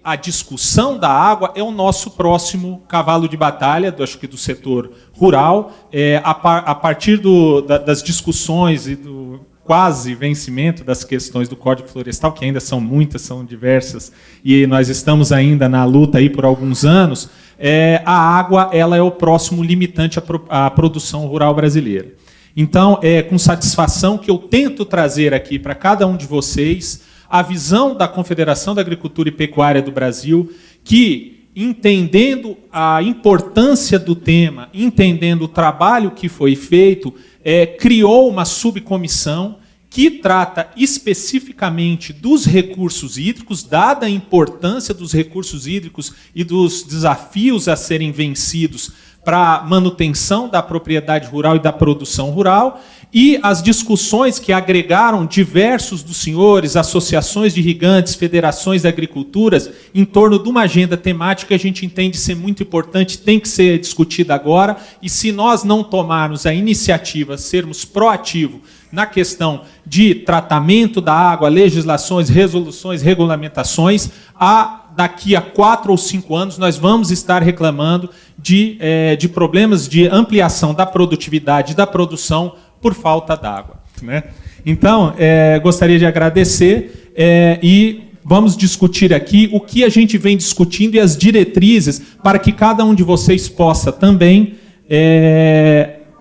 a discussão da água é o nosso próximo cavalo de batalha, acho que do setor rural, a partir das discussões e do quase vencimento das questões do Código Florestal, que ainda são muitas, são diversas, e nós estamos ainda na luta aí por alguns anos, a água ela é o próximo limitante à produção rural brasileira. Então, é com satisfação que eu tento trazer aqui para cada um de vocês a visão da Confederação da Agricultura e Pecuária do Brasil, que, entendendo a importância do tema, entendendo o trabalho que foi feito, criou uma subcomissão que trata especificamente dos recursos hídricos, dada a importância dos recursos hídricos e dos desafios a serem vencidos para a manutenção da propriedade rural e da produção rural, e as discussões que agregaram diversos dos senhores, associações de irrigantes, federações de agriculturas, em torno de uma agenda temática que a gente entende ser muito importante, tem que ser discutida agora, e se nós não tomarmos a iniciativa, sermos proativos na questão de tratamento da água, legislações, resoluções, regulamentações, daqui a 4 ou 5 anos nós vamos estar reclamando de problemas de ampliação da produtividade e da produção por falta d'água, né? Então, gostaria de agradecer e vamos discutir aqui o que a gente vem discutindo e as diretrizes para que cada um de vocês possa também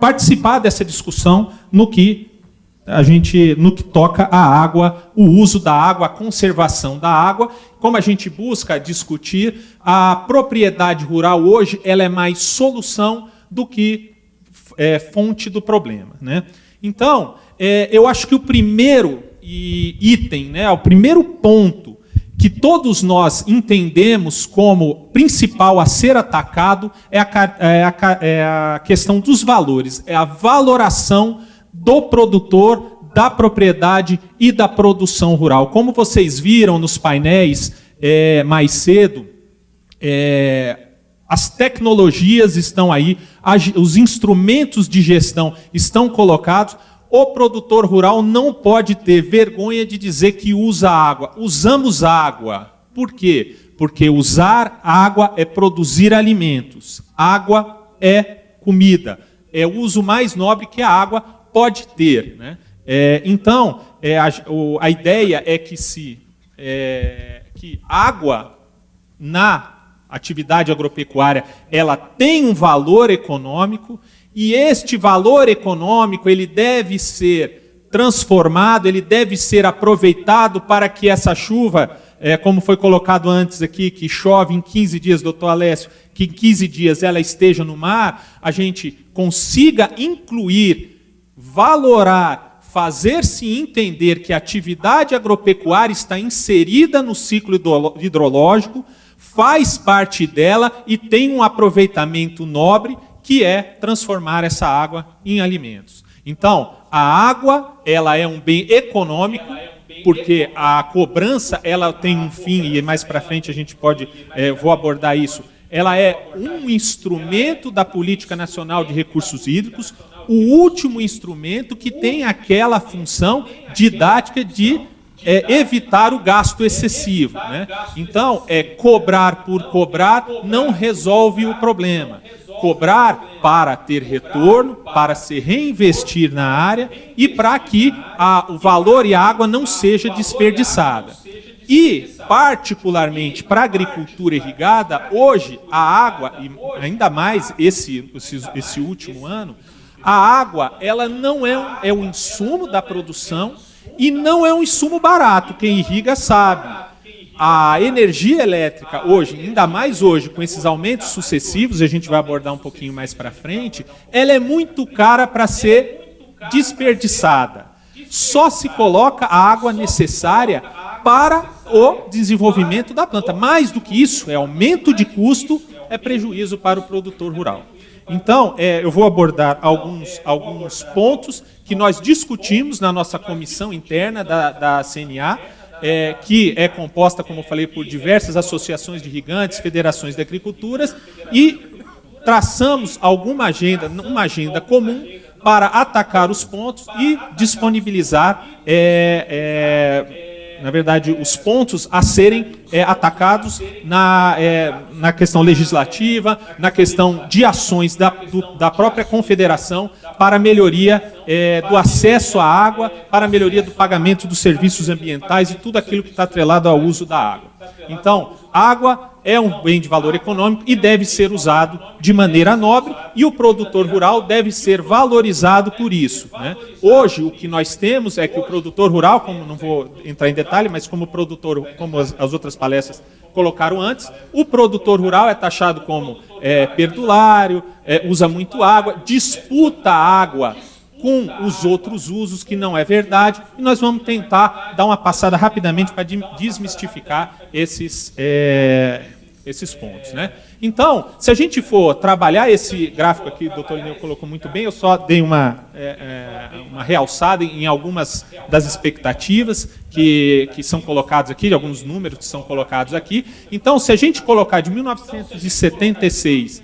participar dessa discussão no que toca à água, o uso da água, a conservação da água. Como a gente busca discutir, a propriedade rural hoje ela é mais solução do que fonte do problema, né? Então, eu acho que o primeiro item, né, o primeiro ponto que todos nós entendemos como principal a ser atacado é a questão dos valores, é a valoração do produtor, da propriedade e da produção rural. Como vocês viram nos painéis mais cedo, as tecnologias estão aí, os instrumentos de gestão estão colocados. O produtor rural não pode ter vergonha de dizer que usa água. Usamos água. Por quê? Porque usar água é produzir alimentos. Água é comida. É o uso mais nobre que a água pode ter, né? Então, a ideia é que água na atividade agropecuária ela tem um valor econômico, e este valor econômico ele deve ser transformado, ele deve ser aproveitado para que essa chuva, como foi colocado antes aqui, que chove em 15 dias, doutor Alessio, que em 15 dias ela esteja no mar, a gente consiga incluir, valorar, fazer-se entender que a atividade agropecuária está inserida no ciclo hidrológico, faz parte dela e tem um aproveitamento nobre, que é transformar essa água em alimentos. Então, a água ela é um bem econômico, porque a cobrança ela tem um fim, e mais para frente a gente pode, vou abordar isso, ela é um instrumento da Política Nacional de Recursos Hídricos, o último instrumento que tem aquela função didática de evitar o gasto excessivo, né? Então, cobrar por cobrar não resolve o problema. Cobrar para ter retorno, para se reinvestir na área e para que o valor e a água não seja desperdiçada. E, particularmente para a agricultura irrigada, hoje a água, e ainda mais esse último ano, a água ela não é um insumo da produção e não é um insumo barato. Quem irriga sabe. A energia elétrica hoje, ainda mais hoje, com esses aumentos sucessivos, a gente vai abordar um pouquinho mais para frente, ela é muito cara para ser desperdiçada. Só se coloca a água necessária para o desenvolvimento da planta. Mais do que isso, é aumento de custo, é prejuízo para o produtor rural. Então, eu vou abordar alguns pontos que nós discutimos na nossa comissão interna da CNA, que é composta, como eu falei, por diversas associações de irrigantes, federações de agriculturas, e traçamos uma agenda comum para atacar os pontos e disponibilizar na verdade, os pontos a serem atacados na questão legislativa, na questão de ações da própria confederação para a melhoria do acesso à água, para a melhoria do pagamento dos serviços ambientais e tudo aquilo que está atrelado ao uso da água. Então, água é um bem de valor econômico e deve ser usado de maneira nobre, e o produtor rural deve ser valorizado por isso, né? Hoje, o que nós temos é que o produtor rural, como não vou entrar em detalhe, mas como produtor, como as outras palestras colocaram antes, o produtor rural é taxado como perdulário, usa muito água, disputa água com os outros usos, que não é verdade, e nós vamos tentar dar uma passada rapidamente para desmistificar esses pontos, né? Então, se a gente for trabalhar esse gráfico aqui, o doutor Lineu colocou muito bem, eu só dei uma realçada em algumas das expectativas que são colocadas aqui, alguns números que são colocados aqui. Então, se a gente colocar de 1976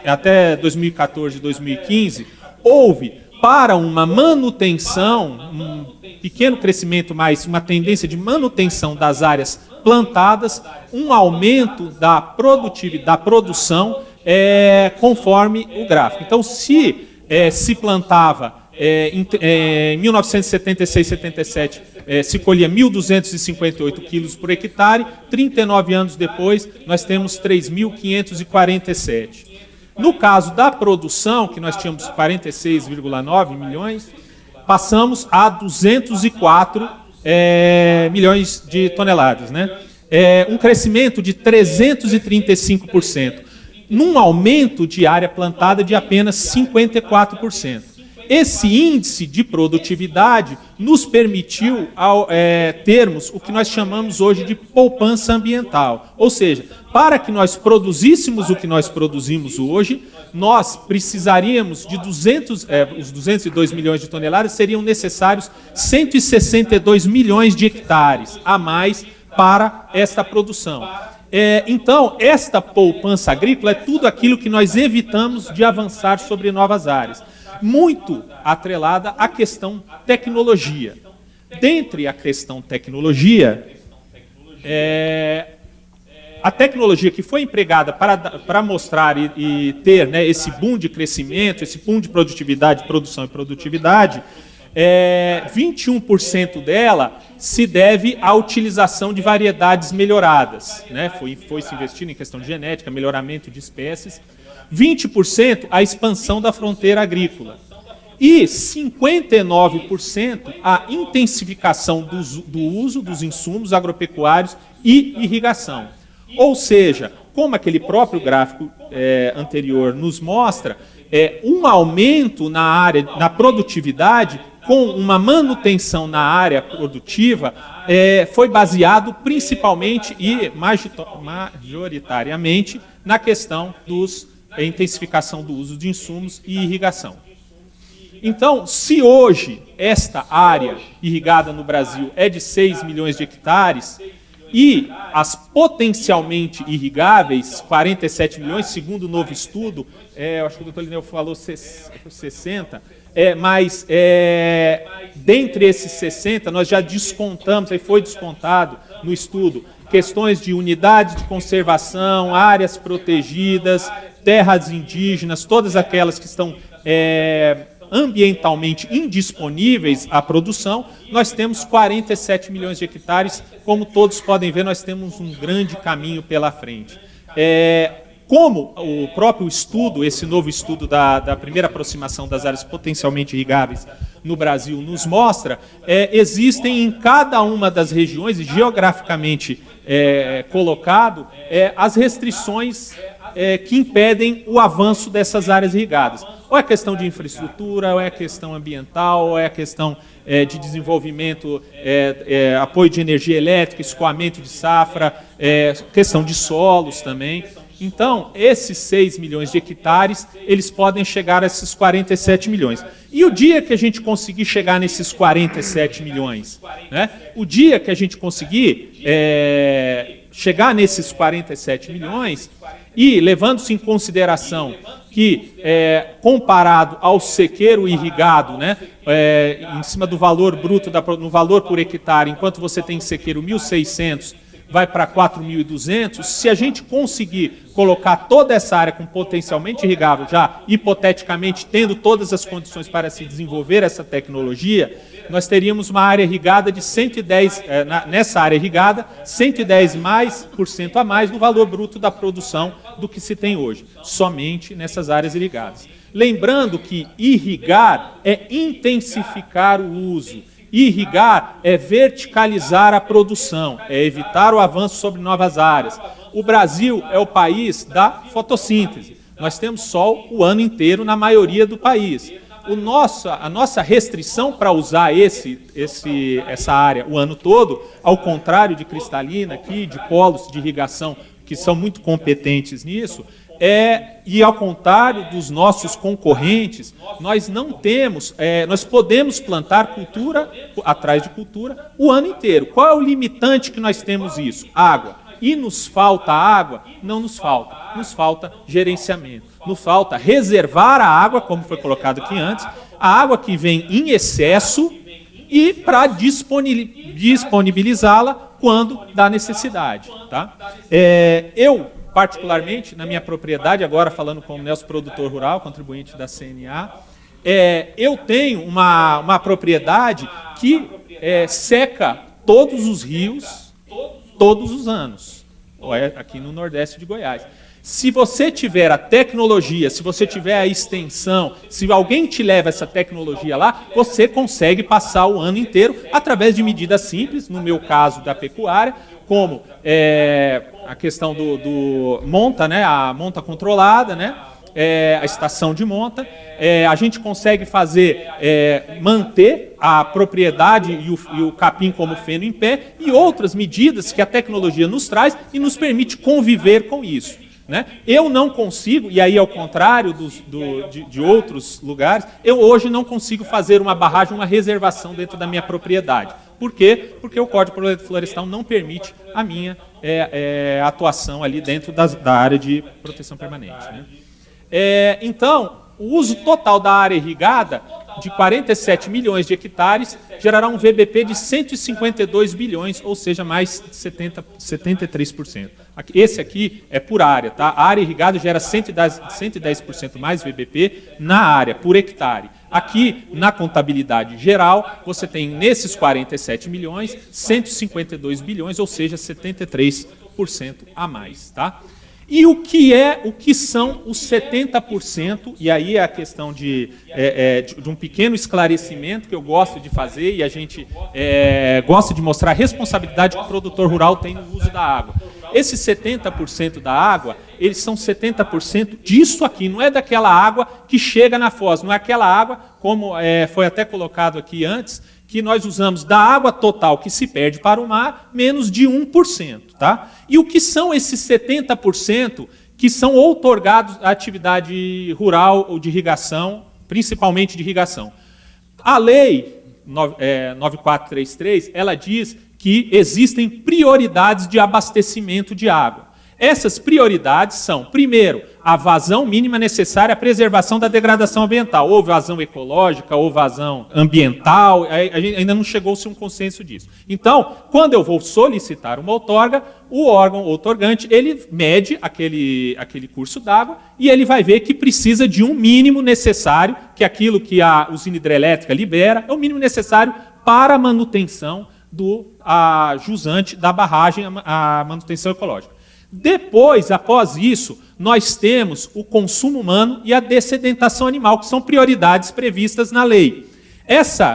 até 2014, 2015, houve, para uma manutenção, um pequeno crescimento, mas uma tendência de manutenção das áreas plantadas, um aumento da produção conforme o gráfico. Então, se se plantava em 1976, 77, se colhia 1.258 quilos por hectare, 39 anos depois, nós temos 3.547. No caso da produção, que nós tínhamos 46,9 milhões, passamos a 204 milhões de toneladas, né? Um crescimento de 335%, num aumento de área plantada de apenas 54%. Esse índice de produtividade nos permitiu termos o que nós chamamos hoje de poupança ambiental. Ou seja, para que nós produzíssemos o que nós produzimos hoje, nós precisaríamos de os 202 milhões de toneladas, seriam necessários 162 milhões de hectares a mais para esta produção. Então, esta poupança agrícola é tudo aquilo que nós evitamos de avançar sobre novas áreas, muito atrelada à questão tecnologia. Dentre a questão tecnologia, a tecnologia que foi empregada para mostrar e ter, né, esse boom de crescimento, esse boom de produtividade, produção e produtividade, 21% dela se deve à utilização de variedades melhoradas, né? Foi se investindo em questão de genética, melhoramento de espécies, 20% à expansão da fronteira agrícola e 59% à intensificação do uso dos insumos agropecuários e irrigação. Ou seja, como aquele próprio gráfico anterior nos mostra, um aumento na produtividade com uma manutenção na área produtiva foi baseado principalmente e majoritariamente na questão da intensificação do uso de insumos e irrigação. Então, se hoje esta área irrigada no Brasil é de 6 milhões de hectares, e as potencialmente irrigáveis, 47 milhões, segundo o novo estudo, eu acho que o doutor Lineu falou 60, mas dentre esses 60, nós já descontamos, aí foi descontado no estudo, questões de unidades de conservação, áreas protegidas, terras indígenas, todas aquelas que estão ambientalmente indisponíveis à produção, nós temos 47 milhões de hectares. Como todos podem ver, nós temos um grande caminho pela frente. Como o próprio estudo, esse novo estudo da primeira aproximação das áreas potencialmente irrigáveis no Brasil nos mostra, existem em cada uma das regiões, geograficamente colocado, as restrições que impedem o avanço dessas áreas irrigadas. Ou é questão de infraestrutura, ou é questão ambiental, ou é questão de desenvolvimento, apoio de energia elétrica, escoamento de safra, questão de solos também. Então, esses 6 milhões de hectares, eles podem chegar a esses 47 milhões. E o dia que a gente conseguir chegar nesses 47 milhões, né? O dia que a gente conseguir chegar nesses 47 milhões, e levando-se em consideração que, comparado ao sequeiro irrigado, né, em cima do valor bruto, no valor por hectare, enquanto você tem sequeiro 1.600, vai para 4.200, se a gente conseguir colocar toda essa área com potencialmente irrigável, já hipoteticamente tendo todas as condições para se desenvolver essa tecnologia, nós teríamos uma área irrigada de 110, nessa área irrigada, 110% a mais no valor bruto da produção do que se tem hoje, somente nessas áreas irrigadas. Lembrando que irrigar é intensificar o uso. Irrigar é verticalizar a produção, é evitar o avanço sobre novas áreas. O Brasil é o país da fotossíntese. Nós temos sol o ano inteiro na maioria do país. A nossa restrição para usar essa área o ano todo, ao contrário de Cristalina, aqui, de polos de irrigação, que são muito competentes nisso, e ao contrário dos nossos concorrentes, nós não temos, nós podemos plantar cultura atrás de cultura o ano inteiro. Qual é o limitante que nós temos isso? Água. E nos falta água? Não nos falta gerenciamento. Nos falta reservar a água, como foi colocado aqui antes, a água que vem em excesso e para disponibilizá-la quando dá necessidade. Tá? Particularmente, na minha propriedade, agora falando como Nelson, produtor rural, contribuinte da CNA, eu tenho uma propriedade que seca todos os rios, todos os anos, aqui no Nordeste de Goiás. Se você tiver a tecnologia, se você tiver a extensão, se alguém te leva essa tecnologia lá, você consegue passar o ano inteiro através de medidas simples, no meu caso da pecuária, como a questão do monta, né, a monta controlada, né, a estação de monta. A gente consegue manter a propriedade e o capim como feno em pé e outras medidas que a tecnologia nos traz e nos permite conviver com isso. Né? Eu não consigo, e aí ao contrário de outros lugares, eu hoje não consigo fazer uma barragem, uma reservação dentro da minha propriedade. Por quê? Porque o Código Florestal não permite a minha atuação ali dentro da área de proteção permanente. Né? Então, o uso total da área irrigada, de 47 milhões de hectares, gerará um VBP de 152 bilhões, ou seja, mais 73%. Esse aqui é por área. Tá? A área irrigada gera 110% mais VBP na área, por hectare. Aqui, na contabilidade geral, você tem, nesses 47 milhões, 152 bilhões, ou seja, 73% a mais. Tá? E o que são os 70%, e aí é a questão de um pequeno esclarecimento que eu gosto de fazer, e a gente gosta de mostrar a responsabilidade que o produtor rural tem no uso da água. Esses 70% da água, eles são 70% disso aqui, não é daquela água que chega na foz, não é aquela água, como foi até colocado aqui antes, que nós usamos da água total que se perde para o mar, menos de 1%. Tá? E o que são esses 70% que são outorgados à atividade rural ou de irrigação, principalmente de irrigação? A lei 9433, ela diz que existem prioridades de abastecimento de água. Essas prioridades são, primeiro, a vazão mínima necessária à preservação da degradação ambiental, ou vazão ecológica, ou vazão ambiental, ainda não chegou-se a um consenso disso. Então, quando eu vou solicitar uma outorga, o órgão outorgante, ele mede aquele curso d'água e ele vai ver que precisa de um mínimo necessário, que aquilo que a usina hidrelétrica libera, é o mínimo necessário para a manutenção a jusante da barragem, a manutenção ecológica. Depois, após isso, nós temos o consumo humano e a dessedentação animal, que são prioridades previstas na lei.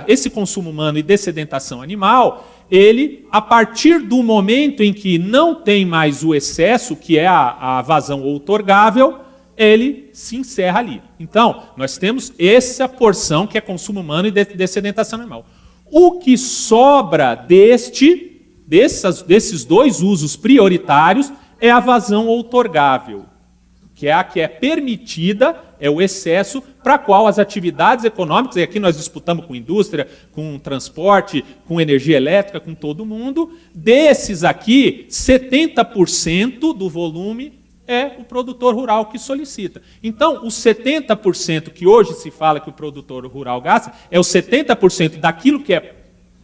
Esse consumo humano e dessedentação animal, ele, a partir do momento em que não tem mais o excesso, que é a vazão outorgável, ele se encerra ali. Então, nós temos essa porção que é consumo humano e dessedentação animal. O que sobra desses dois usos prioritários é a vazão outorgável, que é a que é permitida, é o excesso para qual as atividades econômicas, e aqui nós disputamos com indústria, com transporte, com energia elétrica, com todo mundo, desses aqui, 70% do volume é o produtor rural que solicita. Então, os 70% que hoje se fala que o produtor rural gasta, é os 70% daquilo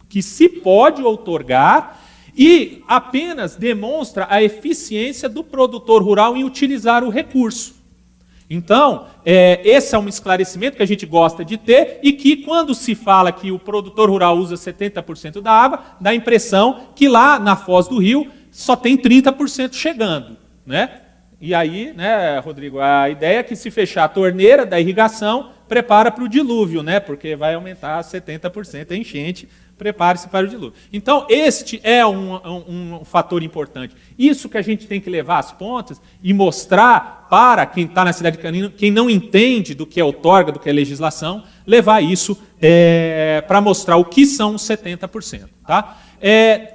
que se pode outorgar e apenas demonstra a eficiência do produtor rural em utilizar o recurso. Então, esse é um esclarecimento que a gente gosta de ter e que, quando se fala que o produtor rural usa 70% da água, dá a impressão que lá na Foz do Rio só tem 30% chegando, né? E aí, né, Rodrigo, a ideia é que se fechar a torneira da irrigação, prepara para o dilúvio, né? Porque vai aumentar 70% a enchente, prepare-se para o dilúvio. Então, este é um fator importante. Isso que a gente tem que levar às pontas e mostrar para quem está na cidade de Canino, quem não entende do que é outorga, do que é legislação, levar isso para mostrar o que são os 70%. Tá?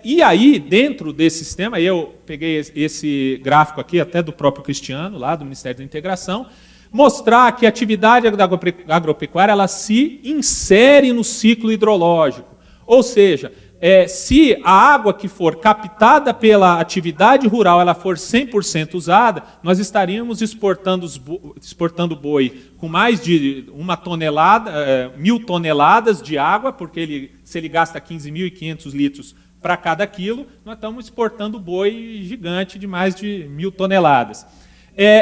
E aí, dentro desse sistema, eu peguei esse gráfico aqui, até do próprio Cristiano, lá do Ministério da Integração, mostrar que a atividade da agropecuária ela se insere no ciclo hidrológico. Ou seja, se a água que for captada pela atividade rural ela for 100% usada, nós estaríamos exportando boi com mais de 1.000 toneladas de água, porque se ele gasta 15.500 litros para cada quilo, nós estamos exportando boi gigante de mais de 1.000 toneladas.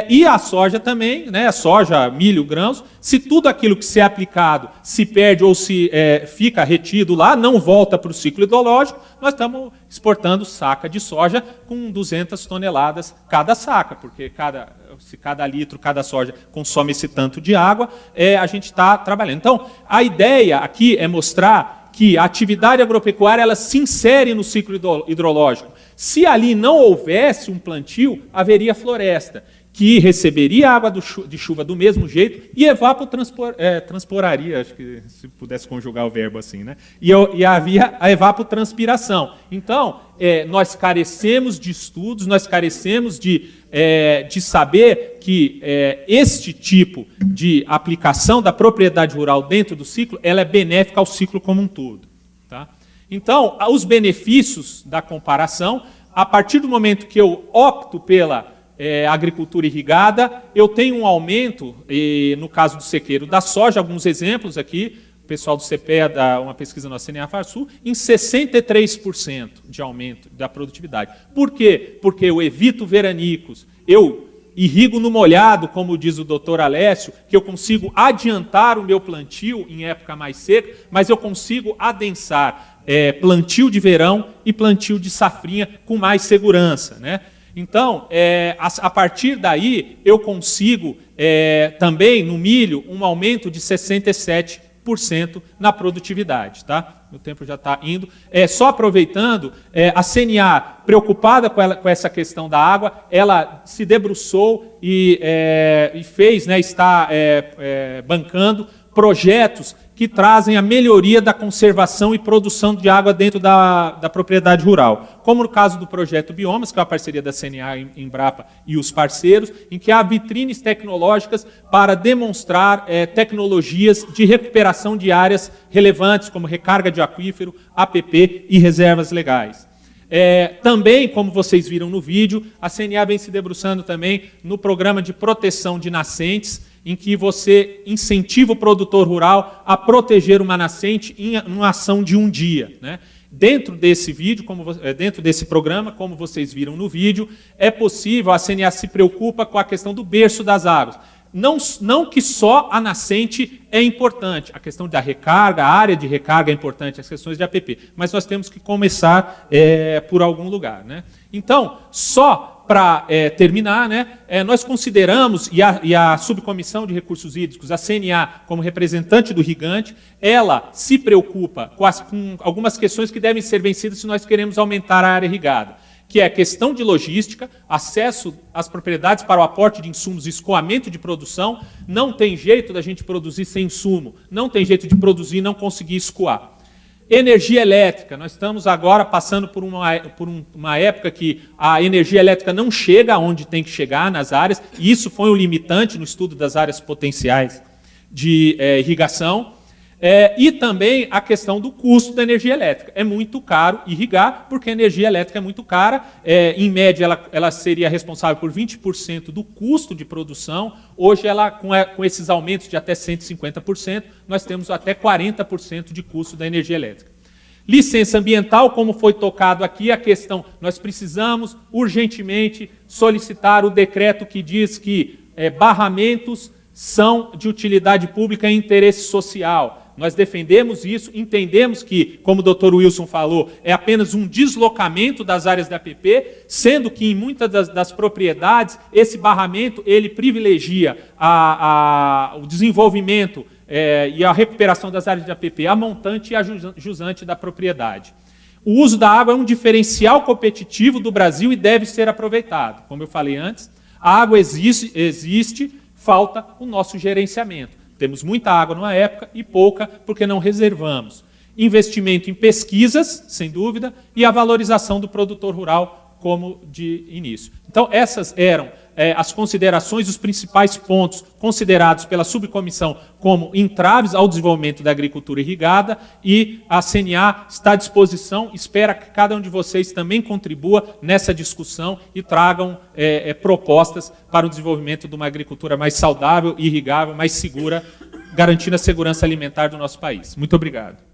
E a soja também, né, soja, milho, grãos, se tudo aquilo que se é aplicado se perde ou se fica retido lá, não volta para o ciclo hidrológico, nós estamos exportando saca de soja com 200 toneladas cada saca, porque se cada litro, cada soja consome esse tanto de água, a gente está trabalhando. Então, a ideia aqui é mostrar que a atividade agropecuária ela se insere no ciclo hidrológico. Se ali não houvesse um plantio, haveria floresta, que receberia água de chuva do mesmo jeito e evapotranspiraria, acho que se pudesse conjugar o verbo assim, né? E havia a evapotranspiração. Então, nós carecemos de estudos, nós carecemos de saber que este tipo de aplicação da propriedade rural dentro do ciclo, ela é benéfica ao ciclo como um todo. Tá? Então, os benefícios da comparação, a partir do momento que eu opto pela agricultura irrigada, eu tenho um aumento, no caso do sequeiro da soja, alguns exemplos aqui, o pessoal do CPE, uma pesquisa na CNA Farsul, em 63% de aumento da produtividade. Por quê? Porque eu evito veranicos, eu irrigo no molhado, como diz o doutor Alessio, que eu consigo adiantar o meu plantio em época mais seca, mas eu consigo adensar plantio de verão e plantio de safrinha com mais segurança, né? Então, a partir daí, eu consigo também, no milho, um aumento de 67% na produtividade. Tá? O tempo já está indo. Só aproveitando, a CNA, preocupada com essa questão da água, ela se debruçou e fez, né, está bancando projetos que trazem a melhoria da conservação e produção de água dentro da propriedade rural. Como no caso do projeto Biomas, que é uma parceria da CNA, Embrapa e os parceiros, em que há vitrines tecnológicas para demonstrar tecnologias de recuperação de áreas relevantes, como recarga de aquífero, APP e reservas legais. Também, como vocês viram no vídeo, a CNA vem se debruçando também no programa de proteção de nascentes, em que você incentiva o produtor rural a proteger uma nascente em uma ação de um dia. Né? Dentro desse vídeo, dentro desse programa, como vocês viram no vídeo, é possível, a CNA se preocupa com a questão do berço das águas. Não que só a nascente é importante, a questão da recarga, a área de recarga é importante, as questões de APP, mas nós temos que começar por algum lugar. Né? Então, só para terminar, né, nós consideramos, e a Subcomissão de Recursos Hídricos, a CNA, como representante do irrigante, ela se preocupa com algumas questões que devem ser vencidas se nós queremos aumentar a área irrigada, que é a questão de logística, acesso às propriedades para o aporte de insumos e escoamento de produção. Não tem jeito da gente produzir sem insumo, não tem jeito de produzir e não conseguir escoar. Energia elétrica, nós estamos agora passando por uma época que a energia elétrica não chega onde tem que chegar nas áreas, e isso foi um limitante no estudo das áreas potenciais de irrigação. E também a questão do custo da energia elétrica. É muito caro irrigar, porque a energia elétrica é muito cara. Em média, ela seria responsável por 20% do custo de produção. Hoje, ela, com esses aumentos de até 150%, nós temos até 40% de custo da energia elétrica. Licença ambiental, como foi tocado aqui, a questão, nós precisamos urgentemente solicitar o decreto que diz que barramentos são de utilidade pública e interesse social. Nós defendemos isso, entendemos que, como o doutor Wilson falou, é apenas um deslocamento das áreas da APP, sendo que em muitas das propriedades, esse barramento ele privilegia o desenvolvimento e a recuperação das áreas da APP, a montante e a jusante da propriedade. O uso da água é um diferencial competitivo do Brasil e deve ser aproveitado. Como eu falei antes, a água existe, falta o nosso gerenciamento. Temos muita água numa época e pouca porque não reservamos. Investimento em pesquisas, sem dúvida, e a valorização do produtor rural como de início. Então, essas eram as considerações, os principais pontos considerados pela subcomissão como entraves ao desenvolvimento da agricultura irrigada, e a CNA está à disposição, espera que cada um de vocês também contribua nessa discussão e tragam propostas para o desenvolvimento de uma agricultura mais saudável, irrigável, mais segura, garantindo a segurança alimentar do nosso país. Muito obrigado.